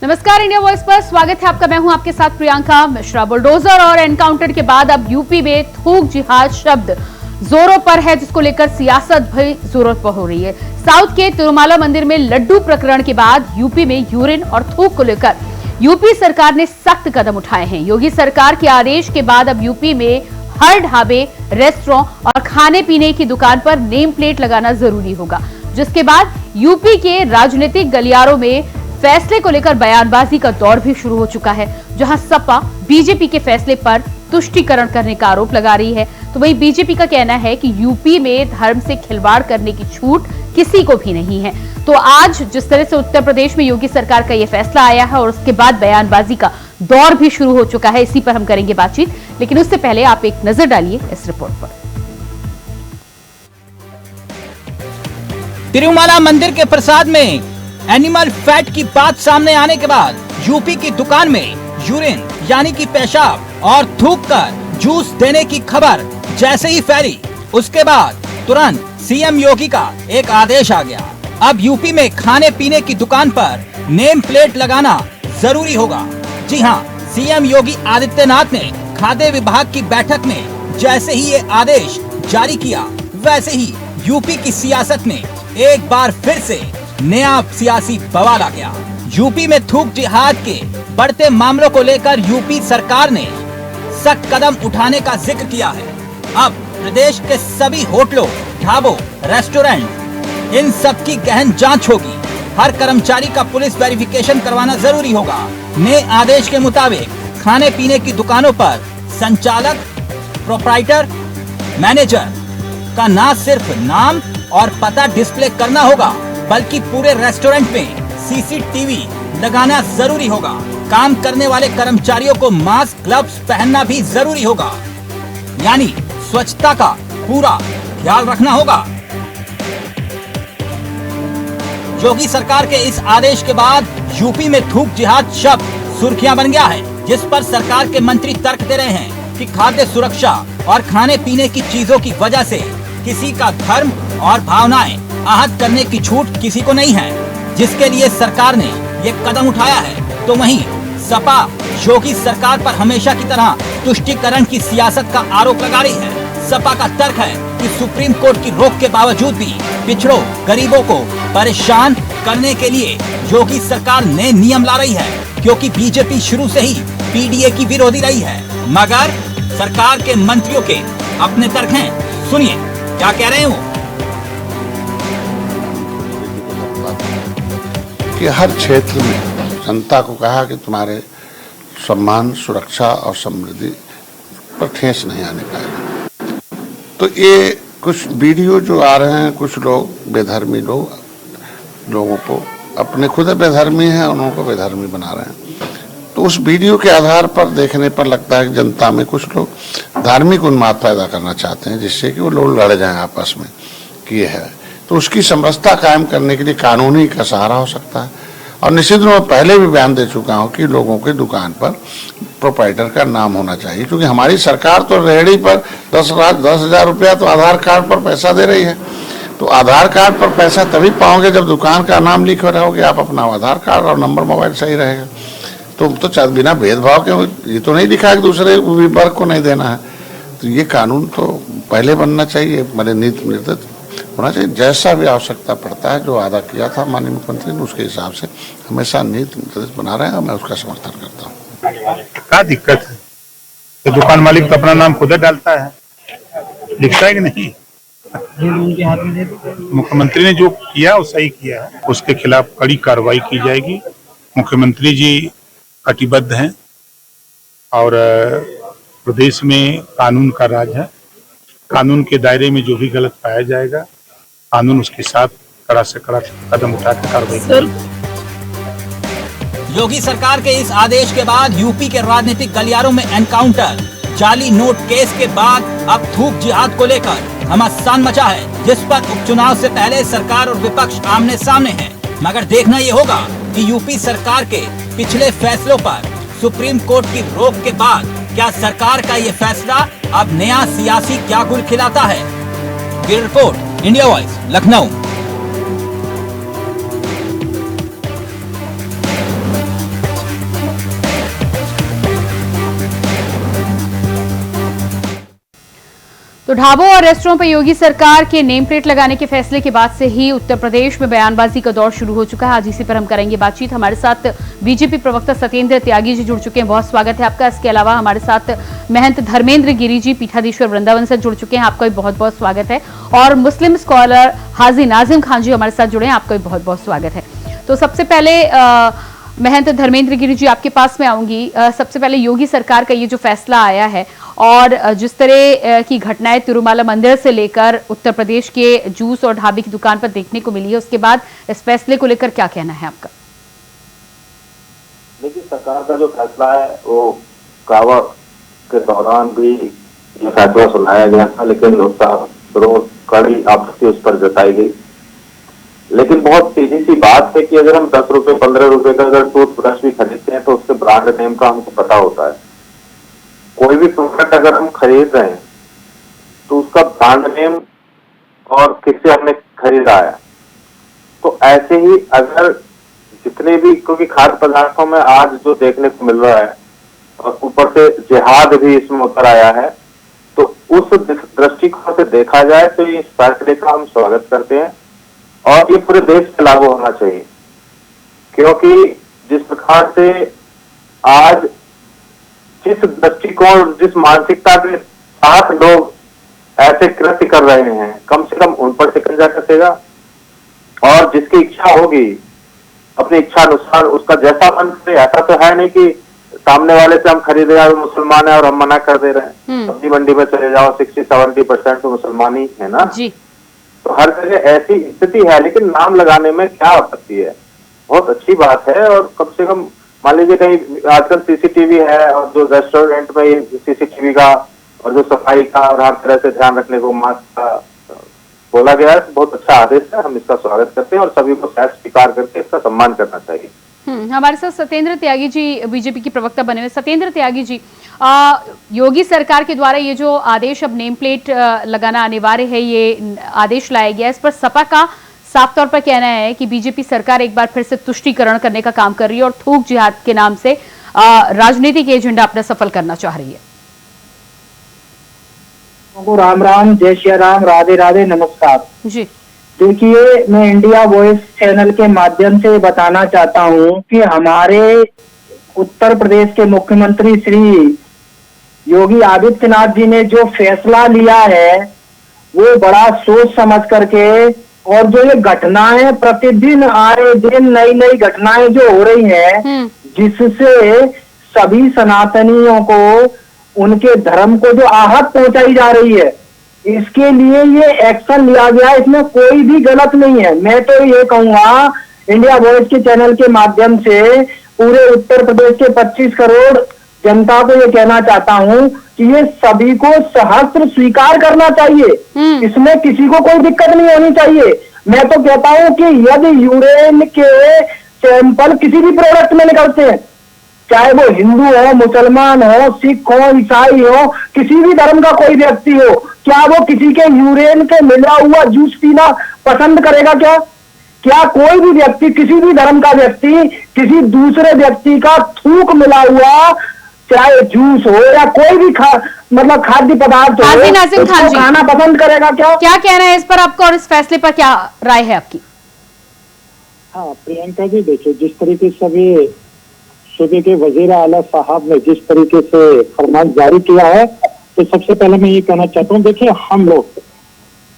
नमस्कार, India voice पर स्वागत है आपका। मैं हूं आपके साथ प्रियंका मिश्रा। बुलडोजर और एनकाउंटर के बाद अब यूपी में थूक जिहाद शब्द जोरों पर है, जिसको लेकर सियासत भी जोरों पर हो रही है। साउथ के तिरुमाला मंदिर में लड्डू प्रकरण के बाद यूपी में यूरिन और थूक को लेकर यूपी सरकार ने सख्त कदम उठाए हैं। योगी सरकार के आदेश के बाद अब यूपी में हर ढाबे, रेस्टोरेंट और खाने पीने की दुकान पर नेम प्लेट लगाना जरूरी होगा, जिसके बाद यूपी के राजनीतिक गलियारों में फैसले को लेकर बयानबाजी का दौर भी शुरू हो चुका है, जहां सपा बीजेपी के फैसले पर तुष्टीकरण करने का आरोप लगा रही है। तो वहीं बीजेपी का कहना है कि यूपी में धर्म से खिलवाड़ करने की छूट किसी को भी नहीं है। तो आज जिस तरह से उत्तर प्रदेश में योगी सरकार का यह फैसला आया है और उसके बाद बयानबाजी का दौर भी शुरू हो चुका है, इसी पर हम करेंगे बातचीत। लेकिन उससे पहले आप एक नजर डालिए इस रिपोर्ट पर। तिरुमाला मंदिर के प्रसाद में एनिमल फैट की बात सामने आने के बाद यूपी की दुकान में यूरिन यानी कि पेशाब और थूक कर जूस देने की खबर जैसे ही फैली, उसके बाद तुरंत सीएम योगी का एक आदेश आ गया। अब यूपी में खाने पीने की दुकान पर नेम प्लेट लगाना जरूरी होगा। जी हाँ, सीएम योगी आदित्यनाथ ने खाद्य विभाग की बैठक में जैसे ही ये आदेश जारी किया, वैसे ही यूपी की सियासत में एक बार फिर से नया सियासी बवाल आ गया। यूपी में थूक जिहाद के बढ़ते मामलों को लेकर यूपी सरकार ने सख्त कदम उठाने का जिक्र किया है। अब प्रदेश के सभी होटलों, ढाबों, रेस्टोरेंट, इन सब की गहन जांच होगी। हर कर्मचारी का पुलिस वेरिफिकेशन करवाना जरूरी होगा। नए आदेश के मुताबिक खाने पीने की दुकानों पर संचालक, प्रोप्राइटर, मैनेजर का न सिर्फ नाम और पता डिस्प्ले करना होगा, बल्कि पूरे रेस्टोरेंट में सीसीटीवी लगाना जरूरी होगा। काम करने वाले कर्मचारियों को मास्क, ग्लव्स पहनना भी जरूरी होगा, यानी स्वच्छता का पूरा ख्याल रखना होगा। योगी सरकार के इस आदेश के बाद यूपी में थूक जिहाद शब्द सुर्खियां बन गया है, जिस पर सरकार के मंत्री तर्क दे रहे हैं कि खाद्य सुरक्षा और खाने पीने की चीजों की वजह से किसी का धर्म और भावनाएं आहत करने की छूट किसी को नहीं है, जिसके लिए सरकार ने ये कदम उठाया है। तो वहीं सपा योगी सरकार पर हमेशा की तरह तुष्टीकरण की सियासत का आरोप लगा रही है। सपा का तर्क है कि सुप्रीम कोर्ट की रोक के बावजूद भी पिछड़ों, गरीबों को परेशान करने के लिए योगी सरकार नए नियम ला रही है, क्योंकि बीजेपी शुरू से ही पीडीए की विरोधी रही है। मगर सरकार के मंत्रियों के अपने तर्क हैं, सुनिए क्या कह रहे हैं वो। कि हर क्षेत्र में जनता को कहा कि तुम्हारे सम्मान, सुरक्षा और समृद्धि पर ठेस नहीं आने पाएगा। तो ये कुछ वीडियो जो आ रहे हैं, कुछ लोग बेधर्मी लोगों को अपने खुद बेधर्मी हैं, उन्हों को बेधर्मी बना रहे हैं। तो उस वीडियो के आधार पर देखने पर लगता है कि जनता में कुछ लोग धार्मिक उन्माद पैदा करना चाहते हैं, जिससे कि वो लोग लड़ जाएं आपस में कि ये है। तो उसकी समरसता कायम करने के लिए कानूनी का सहारा हो सकता है। और निश्चित रूप में पहले भी बयान दे चुका हूं कि लोगों के दुकान पर प्रोप्राइटर का नाम होना चाहिए, क्योंकि हमारी सरकार तो रेहड़ी पर 10,000 रुपया तो आधार कार्ड पर पैसा दे रही है। तो आधार कार्ड पर पैसा तभी पाओगे जब दुकान का नाम लिखे रहोगे आप, अपना आधार कार्ड और नंबर मोबाइल सही रहेगा। तो बिना भेदभाव के ये तो नहीं लिखा कि दूसरे वर्ग को नहीं देना है। तो ये कानून तो पहले बनना चाहिए, मैंने नीति निर्धारित होना चाहिए। जैसा भी आवश्यकता पड़ता है, जो वादा किया था माननीय मुख्यमंत्री ने, उसके हिसाब से हमेशा नीति निर्धारित बना रहे हैं और मैं उसका समर्थन करता हूँ। क्या दिक्कत है? तो दुकान मालिक तो अपना नाम खुद डालता है, लिखता है कि नहीं? मुख्यमंत्री ने जो किया वो सही किया है, उसके खिलाफ कड़ी कार्रवाई की जाएगी। मुख्यमंत्री जी कटिबद्ध हैं और प्रदेश में कानून का राज है। कानून के दायरे में जो भी गलत पाया जाएगा, कानून उसके साथ कड़ा से कड़ा कदम उठाकर कार्रवाई करेगी। योगी सरकार के इस आदेश के बाद यूपी के राजनीतिक गलियारों में एनकाउंटर, जाली नोट केस के बाद अब थूक जिहाद को लेकर घमासान मचा है, जिस पर उपचुनाव से पहले सरकार और विपक्ष आमने सामने है। मगर देखना ये होगा कि यूपी सरकार के पिछले फैसलों पर सुप्रीम कोर्ट की रोक के बाद क्या सरकार का ये फैसला अब नया सियासी क्या गुल खिलाता है। Bureau report, India voice, Lucknow. तो ढाबों और रेस्टोरेंट पर योगी सरकार के नेम प्लेट लगाने के फैसले के बाद से ही उत्तर प्रदेश में बयानबाजी का दौर शुरू हो चुका है। आज इसी पर हम करेंगे बातचीत। हमारे साथ बीजेपी प्रवक्ता सत्येंद्र त्यागी जी जुड़ चुके हैं, बहुत स्वागत है आपका। इसके अलावा हमारे साथ महंत धर्मेंद्र गिरी जी पीठाधीश्वर वृंदावन से जुड़ चुके हैं, आपका भी बहुत बहुत स्वागत है। और मुस्लिम स्कॉलर हाजी नाजिम खान जी हमारे साथ जुड़े हैं, आपका भी बहुत बहुत स्वागत है। तो सबसे पहले महंत धर्मेंद्र गिरी जी आपके पास में आऊंगी। सबसे पहले योगी सरकार का ये जो फैसला आया है और जिस तरह की घटनाएं तिरुमाला मंदिर से लेकर उत्तर प्रदेश के जूस और ढाबे की दुकान पर देखने को मिली है, उसके बाद इस फैसले को लेकर क्या कहना है आपका? देखिए, सरकार का जो फैसला है वो कावड़ के दौरान भी ये फैसला सुनाया गया था, लेकिन उसका विरोध कड़ी आपत्ति उस पर जताई गई। लेकिन बहुत सीधी सी बात है कि अगर हम 10 रुपए 15 रुपए का अगर टूथब्रश भी खरीदते हैं तो उसके ब्रांड नेम का हमको पता होता है। कोई भी प्रोडक्ट अगर हम खरीद रहे हैं तो उसका ब्रांड नेम और किससे हमने खरीदा है। तो ऐसे ही अगर जितने भी, क्योंकि खाद्य पदार्थों में आज जो देखने को मिल रहा है और ऊपर से जिहाद भी इसमें उतर आया है, तो उस दृष्टिकोण से देखा जाए तो इस फैसले का हम स्वागत करते हैं और ये पूरे देश पे लागू होना चाहिए। क्योंकि जिस प्रकार से आज जिस दृष्टिकोण, जिस मानसिकता के साथ लोग ऐसे कृत्य कर रहे हैं, कम से कम उन पर शिकंजा कसेगा और जिसकी इच्छा होगी अपनी इच्छा अनुसार उसका जैसा मन करे। ऐसा तो है नहीं कि सामने वाले से हम खरीदे यार मुसलमान है और हम मना कर दे रहे हैं। सब्जी मंडी में चले जाओ, 60-70% तो मुसलमान ही है ना जी। तो हर जगह ऐसी स्थिति है, लेकिन नाम लगाने में क्या आपत्ति है? बहुत अच्छी बात है। और कम से कम मान लीजिए कहीं आजकल सीसीटीवी है और जो रेस्टोरेंट में सीसीटीवी का और जो सफाई का और हर तरह से ध्यान रखने को मास्क का बोला गया है, बहुत अच्छा आदेश है। हम इसका स्वागत करते हैं और सभी को सहज स्वीकार करके इसका सम्मान करना चाहिए। हमारे साथ सत्येंद्र त्यागी जी बीजेपी की प्रवक्ता बने हुए। सत्येंद्र त्यागी जी, योगी सरकार के द्वारा ये जो आदेश अब नेम प्लेट लगाना अनिवार्य है, ये आदेश लाया गया, इस पर सपा का साफ तौर पर कहना है कि बीजेपी सरकार एक बार फिर से तुष्टीकरण करने का काम कर रही है और थूक जिहाद के नाम से राजनीतिक एजेंडा अपना सफल करना चाह रही है। राम राम, जय श्री राम, राधे राधे, नमस्कार जी। देखिए, मैं इंडिया वॉइस चैनल के माध्यम से बताना चाहता हूं कि हमारे उत्तर प्रदेश के मुख्यमंत्री श्री योगी आदित्यनाथ जी ने जो फैसला लिया है वो बड़ा सोच समझ करके, और जो ये घटनाएं प्रतिदिन आए दिन नई नई घटनाएं जो हो रही हैं जिससे सभी सनातनियों को, उनके धर्म को जो आहत पहुंचाई जा रही है, इसके लिए ये एक्शन लिया गया। इसमें कोई भी गलत नहीं है। मैं तो ये कहूंगा इंडिया वॉइस के चैनल के माध्यम से पूरे उत्तर प्रदेश के 25 करोड़ जनता को ये कहना चाहता हूं कि ये सभी को सहस्त्र स्वीकार करना चाहिए। इसमें किसी को कोई दिक्कत नहीं होनी चाहिए। मैं तो कहता हूं कि यदि यूरेन के सैंपल किसी भी प्रोडक्ट में निकलते हैं, चाहे वो हिंदू हो, मुसलमान हो, सिख हो, ईसाई हो, किसी भी धर्म का कोई व्यक्ति हो, क्या वो किसी के यूरेन के मिला हुआ जूस पीना पसंद करेगा? क्या कोई भी व्यक्ति, किसी भी धर्म का व्यक्ति किसी दूसरे व्यक्ति का थूक मिला हुआ चाहे जूस हो या कोई भी मतलब खाद्य पदार्थ हो, उसको खाना पसंद करेगा? क्या कहना है इस पर आपका और इस फैसले पर क्या राय है आपकी? हाँ प्रियंका जी, देखिए जिस तरीके से अभी सूबे के वजीर आला साहब ने जिस तरीके से फरमान जारी किया है, तो सबसे पहले मैं ये कहना चाहता हूँ, देखिए हम लोग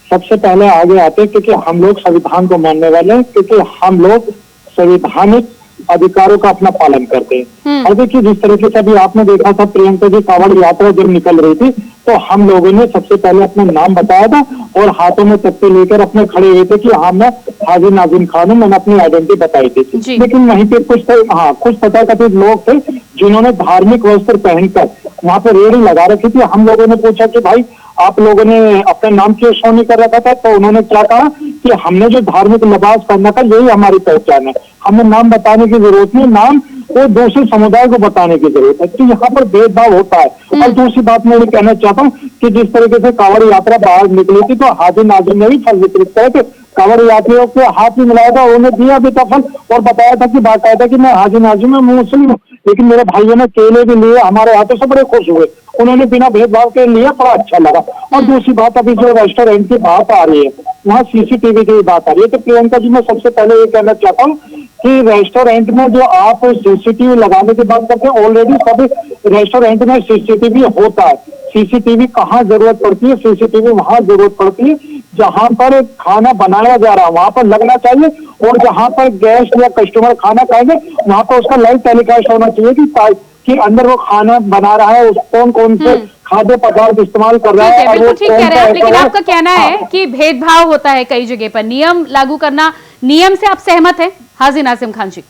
सबसे पहले आगे आते हैं क्योंकि हम लोग संविधान को मानने वाले हैं, क्योंकि हम लोग संवैधानिक अधिकारों का अपना पालन करते हैं। और देखिए जिस तरीके से अभी आपने देखा था प्रियंका जी, कांवड़ यात्रा जब निकल रही थी तो हम लोगों ने सबसे पहले अपना नाम बताया था और हाथों में तख्ते लेकर अपने खड़े हुए थे कि हाँ मैं हाजी नाजिम खान हूं, मैंने अपनी आइडेंटिटी बताई थी। लेकिन वहीं पे कुछ तथाकथित लोग थे जिन्होंने धार्मिक वस्त्र पहनकर वहां पर रेडी लगा रखी थी। हम लोगों ने पूछा कि भाई आप लोगों ने अपने नाम क्यों शो नहीं कर रखा था? तो उन्होंने क्या कहा कि हमने जो धार्मिक लिबास पहना था यही हमारी पहचान है, हमें नाम बताने की जरूरत नहीं, नाम वो दूसरे समुदाय को बताने की जरूरत है। तो यहाँ पर भेदभाव होता है। और दूसरी बात मैं ये कहना चाहता हूँ कि जिस तरीके से कांवड़ यात्रा बाहर निकली थी तो हाजी नाजिम ने भी फल वितरित करे थे, कांवड़ यात्रियों के हाथ में मिलाया था, उन्हें दिया भी था फल और बताया था कि बाकायदा कि मैं हाजी नाजिम में मुस्लिम हूँ। लेकिन मेरे भाइयों ने केले भी लिए, हमारे हाथों से बड़े खुश हुए उन्होंने बिना भेदभाव के लिए बड़ा अच्छा लगा। और दूसरी बात, अभी जो रेस्टोरेंट की बात आ रही है, वहाँ सीसीटीवी की बात आ रही है, तो प्रियंका जी मैं सबसे पहले ये कहना चाहता हूँ कि रेस्टोरेंट में जो आप सीसीटीवी लगाने की बात करते हैं, ऑलरेडी सभी रेस्टोरेंट में सीसीटीवी होता है। सीसीटीवी कहाँ जरूरत पड़ती है? सीसीटीवी वहां जरूरत पड़ती है जहां पर खाना बनाया जा रहा है, वहां पर लगना चाहिए। और जहां पर गेस्ट या कस्टमर खाना खाएंगे वहां पर उसका लाइव टेलीकास्ट होना चाहिए कि अंदर वो खाना बना रहा है, कौन कौन से खाद्य पदार्थ इस्तेमाल कर रहा है। बिल्कुल ठीक कह रहे हैं आप, लेकिन आपका कहना है कि भेदभाव होता है कई जगह पर, नियम लागू करना, नियम से आप सहमत हैं हाजी नाजिम खान जी?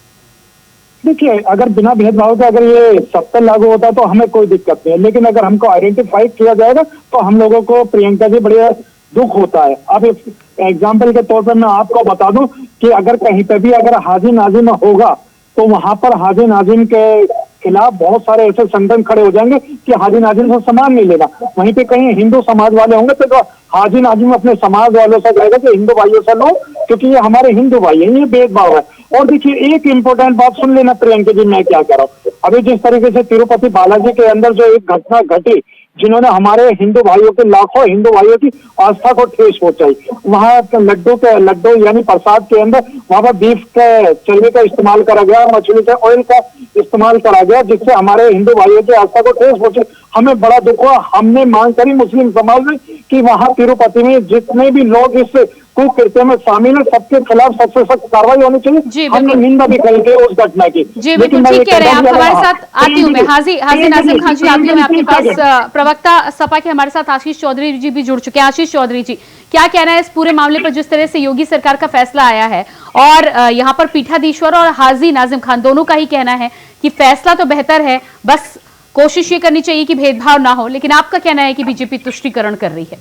देखिए, अगर बिना भेदभाव के अगर ये सब पर लागू होता है तो हमें कोई दिक्कत नहीं है, लेकिन अगर हमको आइडेंटिफाई किया जाएगा तो हम लोगों को प्रियंका जी बड़े दुख होता है। अब एग्जाम्पल के तौर पर मैं आपको बता दूं कि अगर कहीं पे भी अगर हाजी नाजिम होगा तो वहां पर हाजी नाजिम के खिलाफ बहुत सारे ऐसे संगठन खड़े हो जाएंगे कि हाजी नाजिम से सामान नहीं लेना। वहीं पे कहीं हिंदू समाज वाले होंगे तो हाजी नाजिम अपने समाज वालों से कहेगा कि हिंदू भाइयों से लो, क्योंकि ये हमारे हिंदू भाई हैं, ये भेदभाव है। और देखिए, एक इंपॉर्टेंट बात सुन लेना प्रियंका जी, मैं क्या कह रहा हूँ। अभी जिस तरीके से तिरुपति बालाजी के अंदर जो एक घटना घटी, जिन्होंने हमारे हिंदू भाइयों के, लाखों हिंदू भाइयों की आस्था को ठेस पहुंचाई, वहां लड्डू यानी प्रसाद के अंदर वहां पर बीफ के चर्बी का इस्तेमाल करा गया, मछली के ऑयल का इस्तेमाल करा गया, जिससे हमारे हिंदू भाइयों की आस्था को ठेस पहुंची। हमें बड़ा दुख हुआ। हमने मांग करी मुस्लिम समाज में कि वहां तिरुपति में जितने भी लोग इस कुकृत्य में शामिल है, सबके खिलाफ सबसे सख्त कार्रवाई होनी चाहिए। हमने निंदा भी करी थी उस घटना की। जी बिल्कुल ठीक कह रहे हैं आप। हमारे साथ आती हूँ मैं, हाजी नाजिम खान जी आती हूँ मैं आपके पास। प्रवक्ता सपा के हमारे साथ आशीष चौधरी जी भी जुड़ चुके हैं। आशीष चौधरी जी, क्या कहना है इस पूरे मामले पर, जिस तरह से योगी सरकार का फैसला आया है और यहाँ पर पीठाधीश्वर और हाजी नाजिम खान दोनों का ही कहना है कि फैसला तो बेहतर है, बस कोशिश ये करनी चाहिए कि भेदभाव ना हो, लेकिन आपका कहना है कि बीजेपी तुष्टीकरण कर रही है?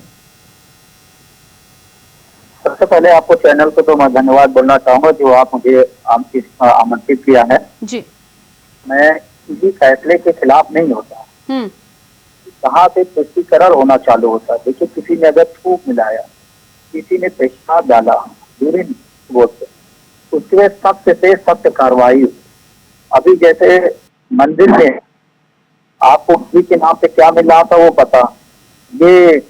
सबसे पहले आपको चैनल को तो मैं धन्यवाद बोलना चाहूंगा जो आप मुझे आमंत्रित किया है जी। मैं किसी फैसले के खिलाफ नहीं होता, कहाँ से तुष्टीकरण होना चालू होता है। देखिए, किसी ने अगर थूक मिलाया, किसी ने पेशाब डाला यूरिन बोर्ड से, उसके सख्त से सख्त कार्रवाई। अभी जैसे मंदिर में आपको किसी के नाम पे क्या मिल रहा था वो पता, ये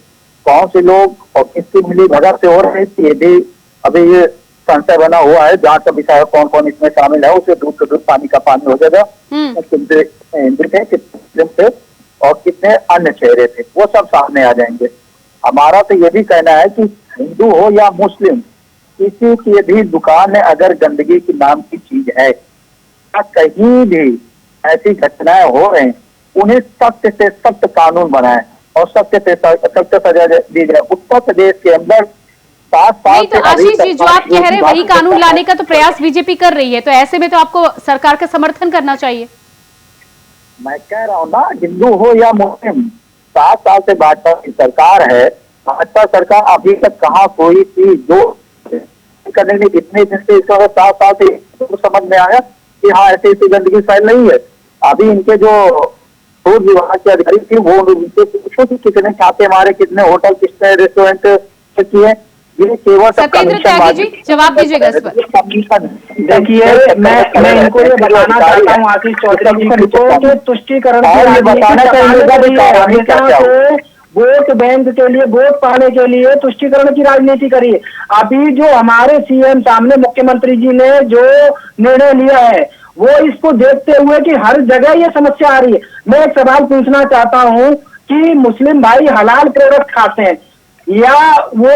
कौन से लोग और किसकी मिली भगत से हो रही थी, ये भी अभी ये संशय बना हुआ है। जांच का विषय कौन कौन इसमें शामिल है, उसे दूध का दूध पानी का पानी हो जाएगा। कितने थे और कितने अन्य चेहरे थे वो सब सामने आ जाएंगे। हमारा तो ये भी कहना है कि हिंदू हो या मुस्लिम, किसी की भी दुकान में अगर गंदगी की नाम की चीज है, कहीं भी ऐसी घटनाएं हो रही हैं, उन्हें सख्त से सख्त कानून बनाए और सख्त से सख्त सजा दी जाए। उत्तर प्रदेश के अंदर 7 साल तो आशीष जी, जो आप कह रहे हैं वही कानून लाने का तो प्रयास बीजेपी कर रही है, तो ऐसे में तो आपको सरकार का समर्थन करना चाहिए। मैं कह रहा हूँ ना, हिंदू हो या मुस्लिम, 7 साल से भाजपा की सरकार है। भाजपा सरकार अभी तक कहाँ कोई चीज जो करने में इतने दिन से 7 साल से तो समझ में आया कि हाँ ऐसी गंदगी फैल रही है। अभी इनके जो फूड विभाग के अधिकारी थी वो उनसे पूछो कि कितने खाते हमारे, कितने होटल, कितने रेस्टोरेंट किए, ये केवल सत्येंद्र त्यागी जी जवाब दीजिएगा इस पर। देखिए, मैं इनको ये बताना चाहता हूँ आशीष चौधरी को, तुष्टीकरण वोट बैंक के लिए, वोट पाने के लिए तुष्टीकरण की राजनीति करी है। अभी जो हमारे सीएम सामने मुख्यमंत्री जी ने जो निर्णय लिया है वो इसको देखते हुए कि हर जगह ये समस्या आ रही है। मैं एक सवाल पूछना चाहता हूँ कि मुस्लिम भाई हलाल प्रोडक्ट खाते हैं या वो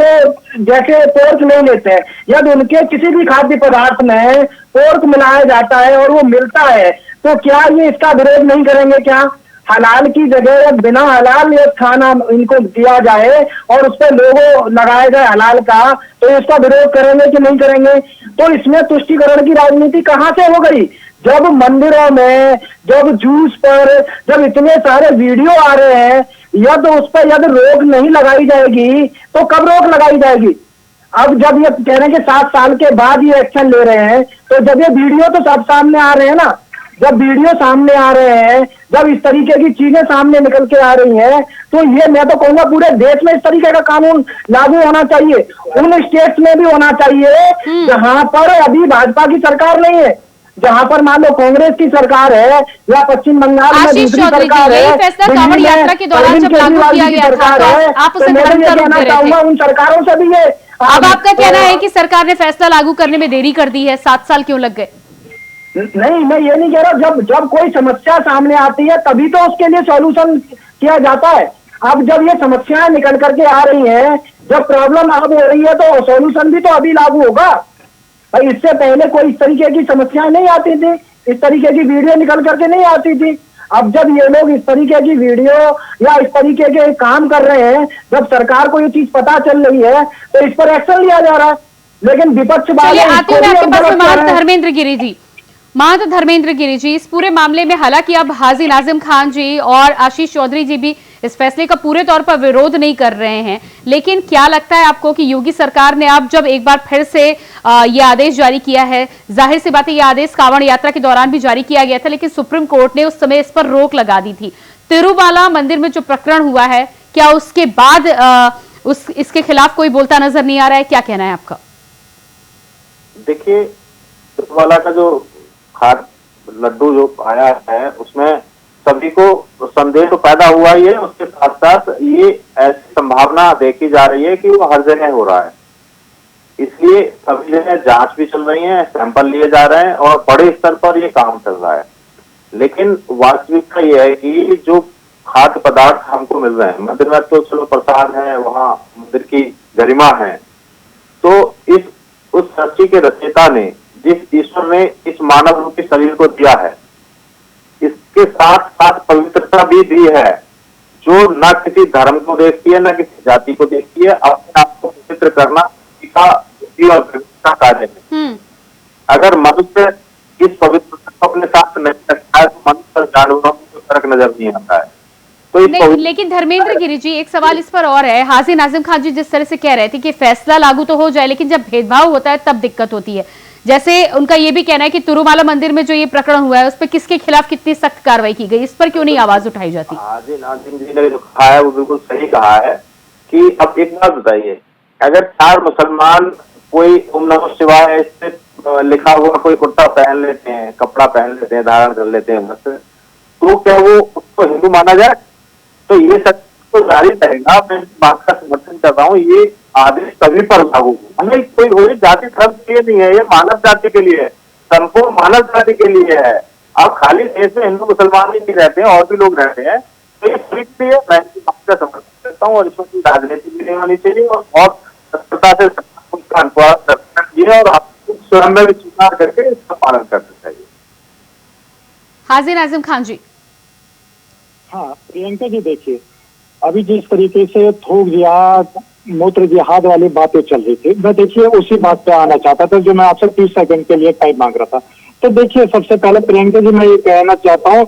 जैसे पोर्क नहीं लेते हैं, यदि उनके किसी भी खाद्य पदार्थ में पोर्क मिलाया जाता है और वो मिलता है, तो क्या ये इसका विरोध नहीं करेंगे? क्या हलाल की जगह बिना हलाल ये खाना इनको दिया जाए और उस पर लोगो लगाया जाए हलाल का, तो इसका विरोध करेंगे कि नहीं करेंगे? तो इसमें तुष्टीकरण की राजनीति कहाँ से हो गई? जब मंदिरों में, जब जूस पर, जब इतने सारे वीडियो आ रहे हैं, यदि उस पर यदि रोक नहीं लगाई जाएगी तो कब रोक लगाई जाएगी? अब जब ये कह रहे हैं कि 7 साल के बाद ये एक्शन ले रहे हैं, तो जब ये वीडियो तो सब सामने आ रहे हैं ना, जब वीडियो सामने आ रहे हैं, जब इस तरीके की चीजें सामने निकल के आ रही हैं, तो ये मैं तो कहूंगा पूरे देश में इस तरीके का कानून लागू होना चाहिए। उन स्टेट्स में भी होना चाहिए जहां पर अभी भाजपा की सरकार नहीं है। जहां पर मान लो कांग्रेस की सरकार है या पश्चिम बंगाल में आशीष दूसरी चौधरी जी, सरकार यही है, फैसला दिल्ली कांवड़ में यात्रा के दौरान अरविंद जब लागू केजरीवाल किया जी की गया था, सरकार तो है, आप उसे तो मैं तो धर्म ये का रूप कहना दे रहे चाहूंगा थे। उन सरकारों से भी ये अब आपका कहना है कि सरकार ने फैसला लागू करने में देरी कर दी है, 7 साल क्यों लग गए? नहीं, मैं ये नहीं कह रहा, जब कोई समस्या सामने आती है तभी तो उसके लिए सॉल्यूशन किया जाता है। अब जब ये समस्याएं निकल करके आ रही हैं, जब प्रॉब्लम अब हो रही है तो सॉल्यूशन भी तो अभी लागू होगा भाई। इससे पहले कोई इस तरीके की समस्याएं नहीं आती थी, इस तरीके की वीडियो निकल करके नहीं आती थी। अब जब ये लोग इस तरीके की वीडियो या इस तरीके के काम कर रहे हैं, जब सरकार को ये चीज पता चल रही है तो इस पर एक्शन लिया जा रहा है, लेकिन विपक्ष वाले आती हूँ मैं आपके पास में। महंत धर्मेंद्र गिरी जी, इस पूरे मामले में हालांकि अब हाजी नाजिम खान जी और आशीष चौधरी जी भी इस फैसले का पूरे तौर पर विरोध नहीं कर रहे हैं, लेकिन क्या लगता है आपको कि योगी सरकार ने अब जब एक बार फिर से ये आदेश जारी किया है, जाहिर सी बात है ये आदेश कांवड़ यात्रा के दौरान भी जारी किया गया था, लेकिन सुप्रीम कोर्ट ने उस समय इस पर रोक लगा दी थी। तिरुमाला मंदिर में जो प्रकरण हुआ है, क्या उसके बाद इसके खिलाफ कोई बोलता नजर नहीं आ रहा है? क्या कहना है आपका? देखिए, तिरुमाला का जो खाद लड्डू जो आया है उसमें सभी को संदेह तो पैदा हुआ ही है, उसके साथ साथ ये ऐसी संभावना देखी जा रही है कि वो हर जगह हो रहा है। इसलिए सभी जगह जांच भी चल रही है, सैंपल लिए जा रहे हैं और बड़े स्तर पर ये काम चल रहा है। लेकिन वास्तविकता ये है कि जो खाद्य पदार्थ हमको मिल रहे हैं, मंदिर में तो चलो प्रसाद है, वहाँ मंदिर की गरिमा है, तो उस सृष्टि के रचयिता ने, जिस ईश्वर ने इस मानव रूपी शरीर को दिया है, इसके साथ साथ पवित्रता भी दी है, जो न किसी धर्म को देखती है, न किसी जाति को देखती है। अपने आप को पवित्र करना का कार्य है। अगर मनुष्य इस पवित्रता को अपने साथ नहीं रखता है तो मनुष्य और जानवरों को फर्क नजर नहीं आता है। तो नहीं, लेकिन धर्मेंद्र गिरी जी, एक सवाल इस पर और है। हाजी नाजिम खान जी जिस तरह से कह रहे थे कि फैसला लागू तो हो जाए, लेकिन जब भेदभाव होता है तब दिक्कत होती है। जैसे उनका ये भी कहना है कि तिरुमाला मंदिर में जो ये प्रकरण हुआ है उस पर किसके खिलाफ कितनी सख्त कार्रवाई की गई, इस पर क्यों नहीं आवाज उठाई जाती? हाजी नाजिम जी ने जो कहा है वो बिल्कुल सही कहा है कि अब एक बात बताइए, अगर 4 मुसलमान कोई ओम नमः शिवाय इससे लिखा हुआ कोई कुर्ता पहन लेते हैं, कपड़ा पहन लेते हैं, धारण कर लेते हैं, तो क्या वो उसको हिंदू माना जाए? तो ये सब तो जारी रहेगा। मैं इस बात का समर्थन कर रहा हूँ, ये आदेश सभी पर लागू हो। हमें कोई जाति धर्म के लिए नहीं है, ये मानव जाति के लिए है, संपूर्ण मानव जाति के लिए है। अब खाली देश में हिंदू मुसलमान ही नहीं रहते हैं, और भी लोग रहते हैं, तो ये सभी के लिए मैं इस बात का समर्थन करता हूँ। और इसमें कोई राजनीति भी नहीं होनी चाहिए और बहुत तत्परता से उसका अनुवाद करना चाहिए और आपको स्वयं में भी स्वीकार करके इसका पालन करना चाहिए। हाजी नाजिम खान जी। हाँ प्रियंका जी, देखिए अभी जिस तरीके से थोक जिहाद, मूत्र जिहाद वाली बातें चल रही थी, मैं देखिए उसी बात पे आना चाहता था जो मैं आपसे 30 सेकंड के लिए टाइम मांग रहा था। तो देखिए सबसे पहले प्रियंका जी, मैं ये कहना चाहता हूँ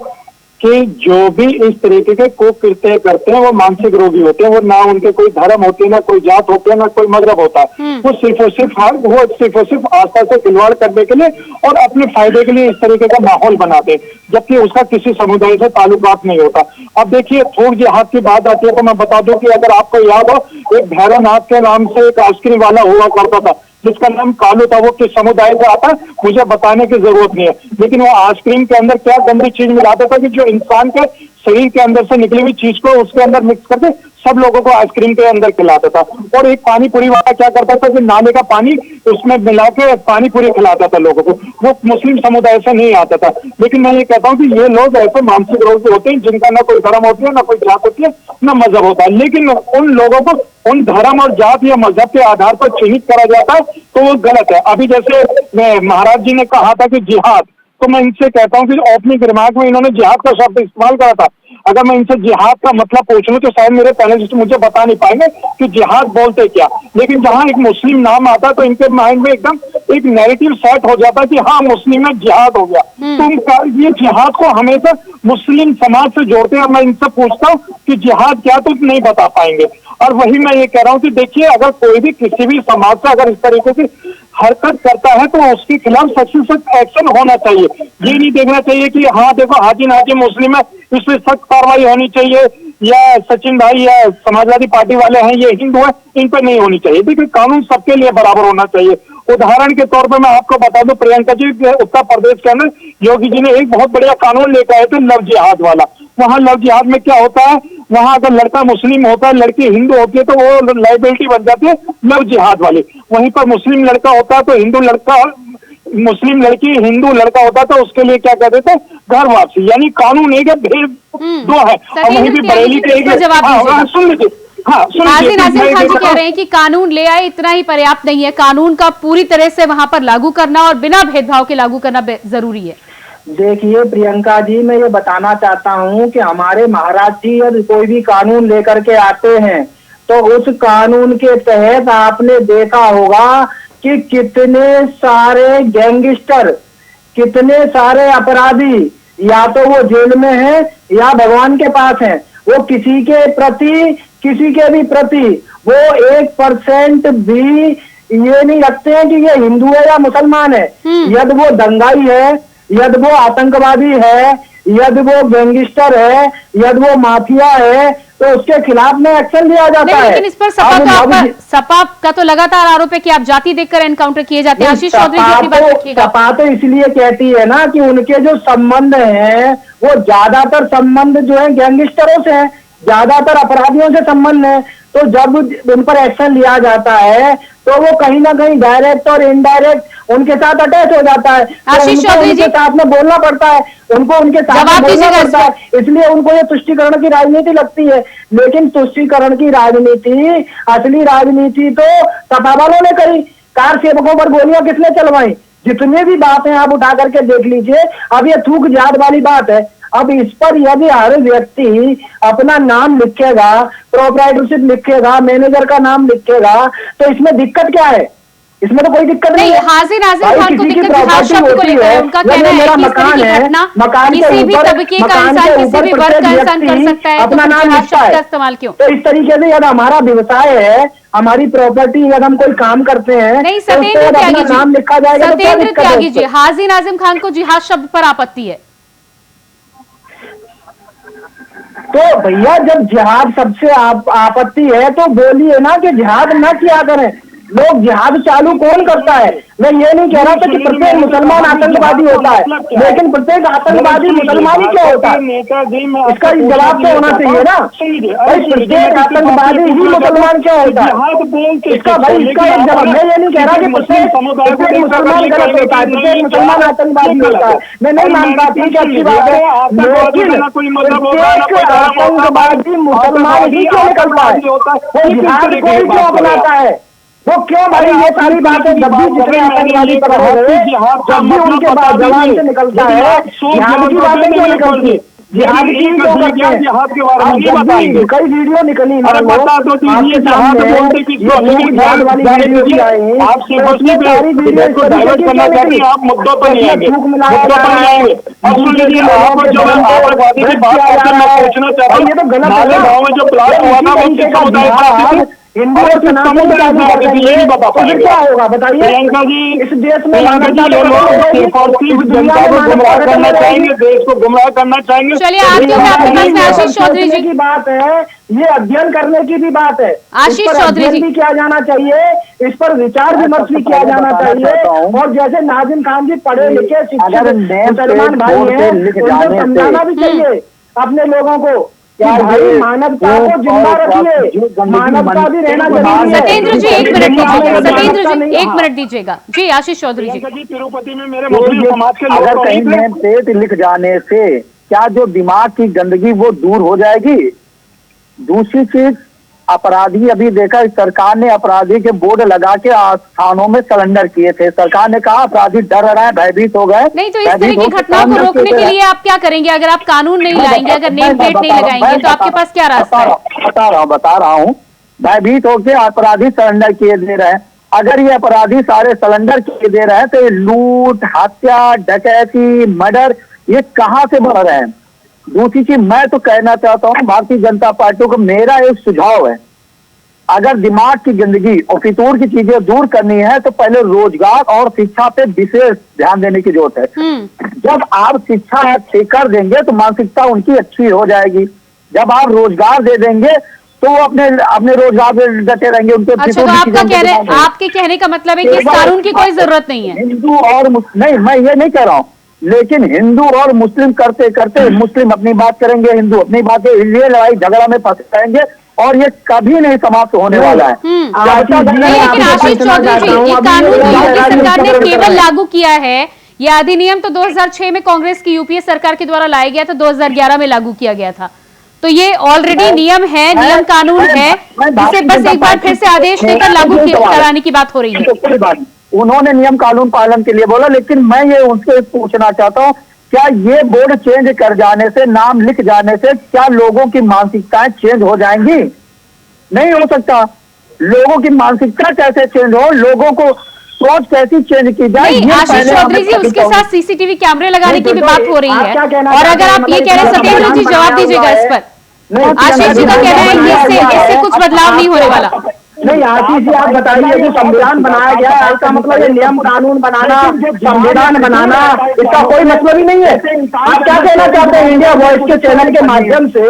कि जो भी इस तरीके के कुकृत्य करते हैं वो मानसिक रोगी होते हैं। वो ना उनके कोई धर्म होते हैं, ना कोई जात होते हैं, ना कोई मजहब होता है। वो सिर्फ और सिर्फ आस्था से खिलवाड़ करने के लिए और अपने फायदे के लिए इस तरीके का माहौल बनाते हैं, जबकि उसका किसी समुदाय से ताल्लुकात नहीं होता। अब देखिए थोक जिहाद की बात आती है तो मैं बता दूं कि अगर आपको याद हो, एक भैरवनाथ के नाम से एक आइसक्रीम वाला हुआ करता था जिसका नाम कालू था। वो किस समुदाय से आता है मुझे बताने की जरूरत नहीं है, लेकिन वो आइसक्रीम के अंदर क्या गंदी चीज मिलाता था कि जो इंसान के शरीर के अंदर से निकली हुई चीज को उसके अंदर मिक्स करके सब लोगों को आइसक्रीम के अंदर खिलाता था। और एक पानी पूरी वाला क्या करता था कि नाले का पानी उसमें मिला के पानी पूरी खिलाता था लोगों को। वो मुस्लिम समुदाय से नहीं आता था। लेकिन मैं ये कहता हूँ कि ये लोग ऐसे मानसिक रोग होते हैं जिनका ना कोई धर्म होती है, ना कोई जात होती है, ना मजहब होता है, लेकिन उन लोगों को उन धर्म और जात या मजहब के आधार पर चिन्हित करा जाता है तो वो गलत है। अभी जैसे महाराज जी ने कहा था कि जिहाद, तो मैं इनसे कहता हूँ कि ओपनिंग रिमार्क में इन्होंने जिहाद का शब्द इस्तेमाल करा था। अगर मैं इनसे जिहाद का मतलब पूछ लूं तो शायद मेरे पैनलिस्ट मुझे बता नहीं पाएंगे कि जिहाद बोलते क्या। लेकिन जहां एक मुस्लिम नाम आता है तो इनके माइंड में एकदम एक नैरेटिव सेट हो जाता है कि हाँ मुस्लिम में जिहाद हो गया। तो ये जिहाद को हमेशा मुस्लिम समाज से जोड़ते हैं। मैं इनसे पूछता हूँ कि जिहाद क्या, तो नहीं बता पाएंगे। और वही मैं ये कह रहा हूँ कि देखिए अगर कोई भी किसी भी समाज से अगर इस तरीके की हरकत करता है तो उसके खिलाफ सख्त से सख्त एक्शन होना चाहिए। ये नहीं देखना चाहिए कि हाँ देखो हाजी नाजिम मुस्लिम है इस पर सख्त कार्रवाई होनी चाहिए, या सचिन भाई या समाजवादी पार्टी वाले हैं ये हिंदू है इन पर नहीं होनी चाहिए। देखिए कानून सबके लिए बराबर होना चाहिए उदाहरण के तौर पर मैं आपको बता दूं प्रियंका जी, उत्तर प्रदेश के अंदर योगी जी ने एक बहुत बढ़िया कानून लेकर आए थे, लव जिहाद वाला। वहाँ लव जिहाद में क्या होता है, वहाँ अगर लड़का मुस्लिम होता है, लड़की हिंदू होती है, तो वो लाइबिलिटी बन जाती है लव जिहाद वाली। वहीं पर मुस्लिम लड़का होता है तो हिंदू लड़का, मुस्लिम लड़की हिंदू लड़का होता है तो उसके लिए क्या कहते थे, घर वापसी। यानी कानून एक है, भेद दो है। और वहीं भी बरेली के एक, सुन लीजिए, नाज़िम खान जी कह रहे हैं कि कानून ले आए इतना ही पर्याप्त नहीं है, कानून का पूरी तरह से वहां पर लागू करना और बिना भेदभाव के लागू करना जरूरी है। देखिए प्रियंका जी, मैं ये बताना चाहता हूँ कि हमारे महाराज जी यदि कोई भी कानून लेकर के आते हैं तो उस कानून के तहत आपने देखा होगा कि कितने सारे गैंगस्टर, कितने सारे अपराधी या तो वो जेल में हैं या भगवान के पास हैं। वो किसी के प्रति, किसी के भी प्रति वो 1% भी ये नहीं रखते हैं कि ये हिंदू है या मुसलमान है। यदि वो दंगाई है, यदि वो आतंकवादी है, यदि वो गैंगस्टर है, यदि वो माफिया है, तो उसके खिलाफ में एक्शन लिया जाता है। लेकिन इस पर सपा का तो लगातार आरोप है कि आप जाति देखकर एनकाउंटर किए जाते हैं। आशीष चौधरी जी अपनी बात रखिएगा। सपा तो इसलिए कहती है ना कि उनके जो संबंध हैं वो ज्यादातर संबंध जो है गैंगस्टरों से है, ज्यादातर अपराधियों से संबंध है। तो जब उन पर एक्शन लिया जाता है तो वो कहीं ना कहीं डायरेक्ट और इनडायरेक्ट उनके साथ अटैच हो जाता है। आशीष चौधरी जी, उनके साथ में बोलना पड़ता है, उनको उनके साथ में बोलना पड़ता है, इसलिए उनको ये तुष्टीकरण की राजनीति लगती है। लेकिन तुष्टीकरण की राजनीति, असली राजनीति तो सपा वालों ने करी। कार सेवकों पर गोलियां किसने चलवाई? जितने भी बातें आप उठा करके देख लीजिए। अब ये थूक जात वाली बात है। अब इस पर यदि हर व्यक्ति अपना नाम लिखेगा, प्रोप्राइटरशिप लिखेगा, मैनेजर का नाम लिखेगा, तो इसमें दिक्कत क्या है? इसमें तो कोई दिक्कत नहीं है। हाजिर नाज़िम खान को दिक्कत जिहाद शब्द को लेकर है। उनका कहना है कि इस तरह की घटना किसी भी तबके का इंसान, किसी भी वर्ग का इंसान कर सकता है, अपना नाम लिखता है। इस्तेमाल क्यों? तो इस तरीके से यदि हमारा व्यवसाय है, हमारी प्रॉपर्टी, यदि हम कोई काम करते हैं, नहीं, सत्येंद्र त्यागी जी, नाम लिखा जाएगा। सत्येंद्र त्यागी जी, हाजिर नाज़िम खान को जिहाद शब्द पर आपत्ति है। तो भैया जब जिहाद सबसे आपत्ति है तो बोलिए ना कि जिहाद ना किया करें। लोग जिहाद चालू कौन करता है? मैं ये नहीं कह रहा था कि प्रत्येक मुसलमान आतंकवादी होता है, लेकिन प्रत्येक आतंकवादी मुसलमान ही क्यों होता है? इसका जवाब तो होना चाहिए ना। भाई प्रत्येक आतंकवादी ही मुसलमान क्यों होता है? इसका भाई इसका एक जवाब। मैं ये नहीं कह रहा कि प्रत्येक मुसलमान गलत होता है, प्रत्येक मुसलमान आतंकवादी होता है। मैं नहीं मानता, ठीक है, अच्छी बात है, लेकिन प्रत्येक आतंकवादी मुसलमान ही क्यों निकलता है? वो जिहाद कोई क्यों अपनाता है? वो क्यों भाई? ये सारी बातें जब भी जितने आतंकवादी पर हो रहे, जब भी उनके बाद जवान से निकलता है, जिहाद की बातें क्यों निकलती है? जिहाद की क्यों करते हैं? जिहाद के बारे में नहीं बताएंगे। कई वीडियो निकली, अरे बता दो दीजिए, जिहाद बोलते किसको? जिहाद वाली वीडियो आई, आप सारी वीडियो को डाइवर्ट करना चाहते हैं, आप मुद्दों पर नहीं आएंगे, मुद्दों पर नहीं आएंगे। अब सुन लीजिए, आप जो आतंकवादी की बात करते हैं, मैं पूछना चाहता हूँ, ये तो गलत है। गाँव में जो ब्लास्ट हुआ था वो किस समुदाय का? हिंदू और सनातन क्या होगा बताइए? प्रियंका जी, इस देश में जनता को गुमराह करना चाहेंगे, देश को गुमराह करना चाहेंगे। चलिए आशीष चौधरी जी की बात है, ये अध्ययन करने की भी बात है। आशीष चौधरी जी भी किया जाना चाहिए, इस पर विचार विमर्श भी किया जाना चाहिए। और जैसे नाज़िम खान जी पढ़े लिखे शिक्षित मुसलमान भाई हैं, उनको समझाना भी चाहिए अपने लोगों को। भाई मानवता को जिंदा रखिए, मानवता भी रहना जरूरी है। सत्येंद्र जी एक मिनट दीजिएगा, सत्येंद्र जी एक मिनट दीजिएगा जी। आशीष चौधरी जी, तिरुपति में मेरे मुस्लिम समाज के लोग अगर कहीं नेम प्लेट लिख जाने से क्या जो दिमाग की गंदगी वो दूर हो जाएगी? दूसरी चीज, अपराधी, अभी देखा सरकार ने अपराधी के बोर्ड लगा के थानों में सरेंडर किए थे। सरकार ने कहा अपराधी डर रहा है, भयभीत हो गए। नहीं तो इस तरह की घटनाओं को रोकने के लिए आप क्या करेंगे? अगर आप कानून नहीं लाएंगे, अगर नेम प्लेट नहीं लगाएंगे, तो आपके पास क्या रास्ता है? बता रहा हूँ, भयभीत होकर अपराधी सरेंडर किए दे रहे हैं। अगर ये अपराधी सारे सरेंडर किए दे रहे हैं तो ये लूट, हत्या, डकैती, मर्डर ये कहाँ से बढ़ रहे हैं? दूसरी चीज मैं तो कहना चाहता हूँ भारतीय जनता पार्टी को मेरा एक सुझाव है, अगर दिमाग की गंदगी और फितूर की चीजें दूर करनी है तो पहले रोजगार और शिक्षा पे विशेष ध्यान देने की जरूरत है। जब आप शिक्षा अच्छी कर देंगे तो मानसिकता उनकी अच्छी हो जाएगी। जब आप रोजगार दे देंगे तो वो अपने अपने रोजगार में डटे रहेंगे। उनके अच्छा, तो आपके कहने का मतलब है कि इस कानून की कोई जरूरत नहीं है? हिंदू और नहीं, मैं ये नहीं कह रहा हूँ, लेकिन हिंदू और मुस्लिम करते करते मुस्लिम अपनी बात करेंगे, हिंदू अपनी बात, ये लड़ाई झगड़ा में फंस जाएंगे और ये कभी नहीं समाप्त होने वाला है। लेकिन आशीष चौधरी जी, ये कानून योगी सरकार ने केवल लागू किया है। यह अधिनियम तो 2006 में कांग्रेस की यूपीए सरकार के द्वारा लाया गया था, 2011 में लागू किया गया था। तो ये ऑलरेडी नियम है, नियम कानून है, जिसे बस एक बार फिर से आदेश देकर लागू कराने की बात हो रही है। उन्होंने नियम कानून पालन के लिए बोला, लेकिन मैं ये उनसे पूछना चाहता हूँ, क्या ये बोर्ड चेंज कर जाने से, नाम लिख जाने से क्या लोगों की मानसिकताएं चेंज हो जाएंगी? नहीं हो सकता। लोगों की मानसिकता कैसे चेंज हो, लोगों को सोच कैसी चेंज की जाए? आशीष चौधरी जी, उसके साथ सीसीटीवी कैमरे लगाने की भी बात हो रही है। और अगर आप ये कह रहे हैं, सत्येंद्र जी जवाब दीजिएगा इस पर। आशीष जी का कहना है कि इससे कुछ बदलाव नहीं होने वाला। नहीं आशीष जी, आप बताइए, जो संविधान बनाया गया है, इसका मतलब ये नियम कानून बनाना, संविधान बनाना, इसका कोई मतलब ही नहीं है। आप क्या कहना चाहते हैं? इंडिया वॉइस के चैनल के माध्यम से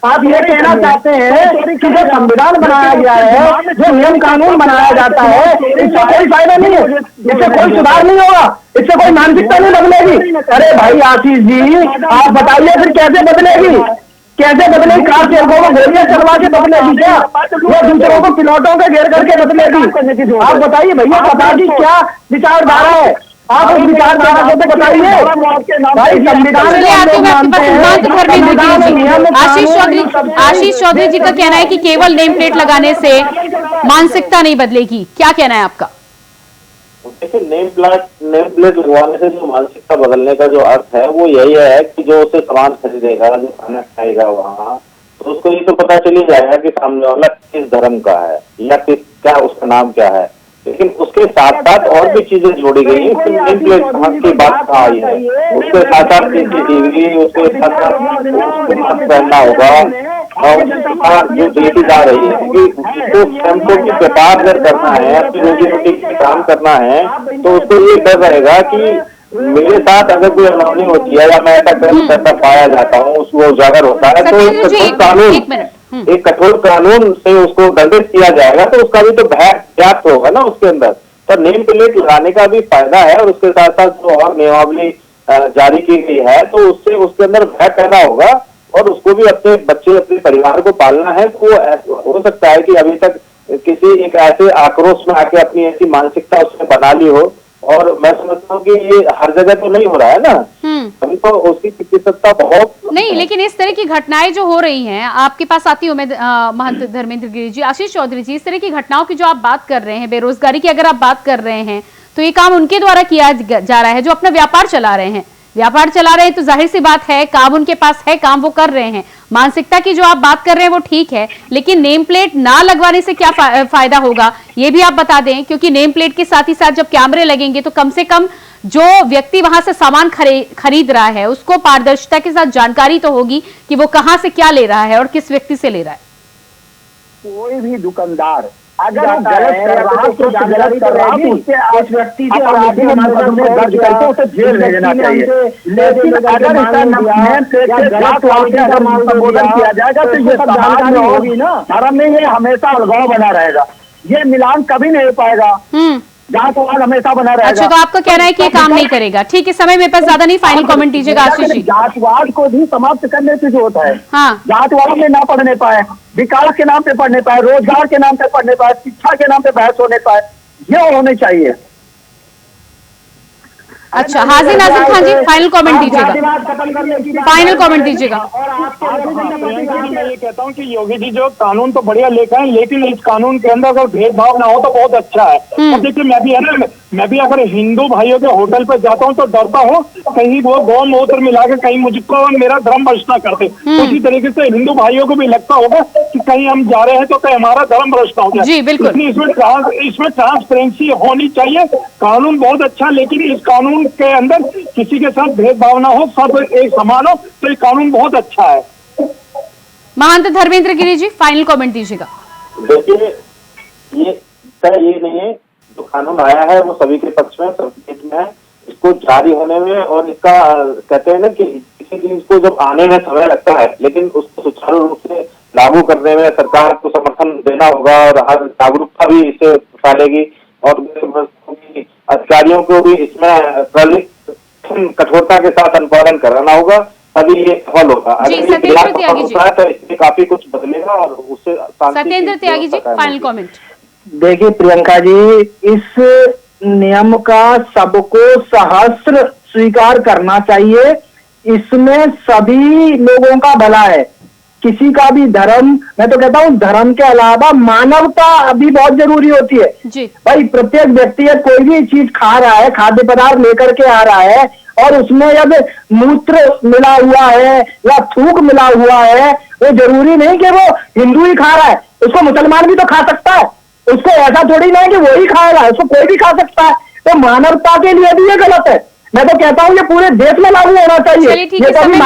आप ये कहना चाहते हैं कि जो संविधान बनाया गया है, जो नियम कानून बनाया जाता है, इससे कोई फायदा नहीं है, इससे कोई सुधार नहीं होगा, इससे कोई मानसिकता नहीं बदलेगी। अरे भाई आशीष जी, आप बताइए फिर कैसे बदलेगी? कैसे बदलेगी? कार चालकों को गोलियां चलवा के बदलेगी क्या? या दूसरों को पिलौटों के घेर करके बदलेगी? आप बताइए भैया, बता दी क्या विचारधारा है? आप उस विचारधारा को तो बताइए भाई। संविधान आशीष चौधरी जी का कहना है कि केवल नेम प्लेट लगाने से मानसिकता नहीं बदलेगी, क्या कहना है आपका? देखिए, नेम प्लेट लगवाने से जो मानसिकता बदलने का जो अर्थ है वो यही है कि जो उसे सामान खरीदेगा, जो खाना खाएगा वहाँ, तो उसको ये तो पता चल ही जाएगा कि सामने वाला किस धर्म का है या क्या उसका नाम क्या है। लेकिन उसके साथ साथ और भी चीजें जोड़ी गई हैं। नेम प्लेट की बात कहाँ आई है, उसके साथ साथ सीसीटीवी, उसके साथ साथ मास्क पहनना होगा और जो ड्यूटी जा रही है कि उसको श्रमिकों की व्यापार अगर करना है, अपनी रोजी रोटी के काम करना है, तो उसको ये डर रहेगा कि मेरे साथ अगर कोई अनहोनी होती है या मैं ऐसा कर्म करता पाया जाता हूँ, उसको उजागर होता है, तो एक कठोर कानून से उसको दंडित किया जाएगा, तो उसका भी तो भय व्याप्त होगा ना उसके अंदर। तो नेम प्लेट लगाने का भी फायदा है और उसके साथ साथ जो और नियमावली जारी की गई है, तो उससे उसके अंदर भय पैदा होगा और उसको भी अपने बच्चे, अपने परिवार को पालना है। तो हो सकता है कि अभी तक किसी एक ऐसे आक्रोश में आके अपनी ऐसी मानसिकता उसने बना ली हो, और मैं समझता हूँ कि ये हर जगह तो नहीं हो रहा है ना, अभी तो उसकी चिकित्सकता बहुत नहीं। लेकिन इस तरह की घटनाएं जो हो रही हैं, आपके पास आती हूँ मैं महंत धर्मेंद्र गिरी जी, आशीष चौधरी जी, इस तरह की घटनाओं की जो आप बात कर रहे हैं, बेरोजगारी की अगर आप बात कर रहे हैं, तो ये काम उनके द्वारा किया जा रहा है जो अपना व्यापार चला रहे हैं। व्यापार चला रहे हैं तो जाहिर सी बात है, काम उनके पास है, काम वो कर रहे हैं। मानसिकता की जो आप बात कर रहे हैं वो ठीक है, लेकिन नेम प्लेट ना लगवाने से क्या फायदा होगा ये भी आप बता दें, क्योंकि नेम प्लेट के साथ ही साथ जब कैमरे लगेंगे तो कम से कम जो व्यक्ति वहां से सामान खरीद रहा है उसको पारदर्शिता के साथ जानकारी तो होगी कि वो कहां से क्या ले रहा है और किस व्यक्ति से ले रहा है। कोई भी दुकानदार अगर वो गलत कर रहा है, तो गलत कर रहा है, उस व्यक्ति से दर्ज करके उसे जेल भेजना चाहिए। लेकिन अगर संबोधन किया जाएगा तो ये समाज में होगी ना, धर्म में ये हमेशा अलगाव बना रहेगा, ये मिलान कभी नहीं हो पाएगा, जातवाद हमेशा बना रहेगा। अच्छा, तो आपका कहना है कि ये काम नहीं करेगा। ठीक है, समय मेरे पास ज्यादा नहीं, फाइनल कमेंट दीजिएगा आशीष जी। जातवाद को भी समाप्त करने की जरूरत है। हाँ, जातवाद में ना पढ़ने पाए, विकास के नाम पे पढ़ने पाए, रोजगार के नाम पे पढ़ने पाए, शिक्षा के नाम पे बहस होने पाए, ये होने चाहिए। अच्छा, हाजिर नाजिर खान जी, फाइनल कमेंट दीजिएगा, फाइनल कमेंट दीजिएगा। मैं ये कहता हूँ कि योगी जी जो कानून तो बढ़िया लेकर हैं, लेकिन इस कानून के अंदर अगर भेदभाव ना हो तो बहुत अच्छा है। तो देखिए, मैं भी अगर हिंदू भाइयों के होटल पर जाता हूँ तो डरता हूँ कहीं वो गौमूत्र मिला के कहीं मुझको मेरा धर्म भ्रष्ट ना करते। उसी तरीके से हिंदू भाइयों को भी लगता होगा कि कहीं हम जा रहे हैं तो कहीं हमारा धर्म भ्रष्ट हो जाए। जी बिल्कुल, इसमें ट्रांसपेरेंसी होनी चाहिए। कानून बहुत अच्छा, लेकिन इस कानून के अंदर किसी के साथ भेदभाव ना हो, सब एक समान हो, तो ये कानून बहुत अच्छा है। महंत धर्मेंद्र गिरी जी, फाइनल कमेंट दीजिएगा। देखिए, ये नहीं है, जो कानून आया है वो सभी के पक्ष में, सबके हित में है। इसको जारी होने में और इसका कहते हैं ना कि किसी चीज को जब आने में समय लगता है, लेकिन उसको सुचारू रूप से लागू करने में सरकार को समर्थन देना होगा और हर जागरूकता भी इसे फैलेगी और अधिकारियों को भी इसमें कठोरता के साथ अनुपालन कराना होगा, तभी ये सफल होगा। अगर ये सत्येंद्र त्यागी जी, तो इसमें काफी कुछ बदलेगा और उससे सत्येंद्र त्यागी जी फाइनल कमेंट। देखिए प्रियंका जी, इस नियम का सबको सहस्त्र स्वीकार करना चाहिए। इसमें सभी लोगों का भला है, किसी का भी धर्म, मैं तो कहता हूँ धर्म के अलावा मानवता अभी बहुत जरूरी होती है जी। भाई प्रत्येक व्यक्ति कोई भी चीज खा रहा है, खाद्य पदार्थ लेकर के आ रहा है और उसमें जब मूत्र मिला हुआ है या थूक मिला हुआ है, वो जरूरी नहीं कि वो हिंदू ही खा रहा है, उसको मुसलमान भी तो खा सकता है। उसको ऐसा थोड़ी ना है कि वो ही खाएगा, उसको कोई भी खा सकता है। तो मानवता के लिए भी ये गलत है। मैं तो कहता हूँ ये पूरे देश में लागू होना चाहिए। चलिए ठीक है, समय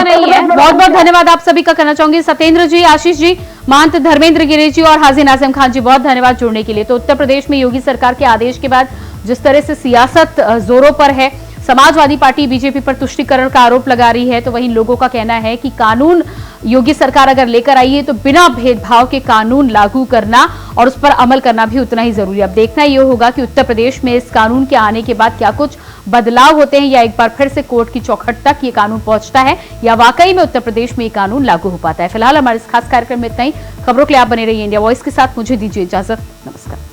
नहीं है। बहुत बहुत धन्यवाद आप सभी का करना चाहूंगी, सत्येंद्र जी, आशीष जी, महंत धर्मेंद्र गिरी जी और हाजी नाजिम खान जी, बहुत धन्यवाद जुड़ने के लिए। तो उत्तर प्रदेश में योगी सरकार के आदेश के बाद जिस तरह से सियासत जोरों पर है, समाजवादी पार्टी बीजेपी पर तुष्टीकरण का आरोप लगा रही है, तो वहीं लोगों का कहना है कि कानून योगी सरकार अगर लेकर आई है तो बिना भेदभाव के कानून लागू करना और उस पर अमल करना भी उतना ही जरूरी है। अब देखना यह होगा कि उत्तर प्रदेश में इस कानून के आने के बाद क्या कुछ बदलाव होते हैं या एक बार फिर से कोर्ट की चौखट तक ये कानून पहुंचता है या वाकई में उत्तर प्रदेश में ये कानून लागू हो पाता है। फिलहाल हमारे इस खास कार्यक्रम में इतना ही। खबरों के लिए आप बने रहिए इंडिया वॉइस के साथ। मुझे दीजिए इजाजत, नमस्कार।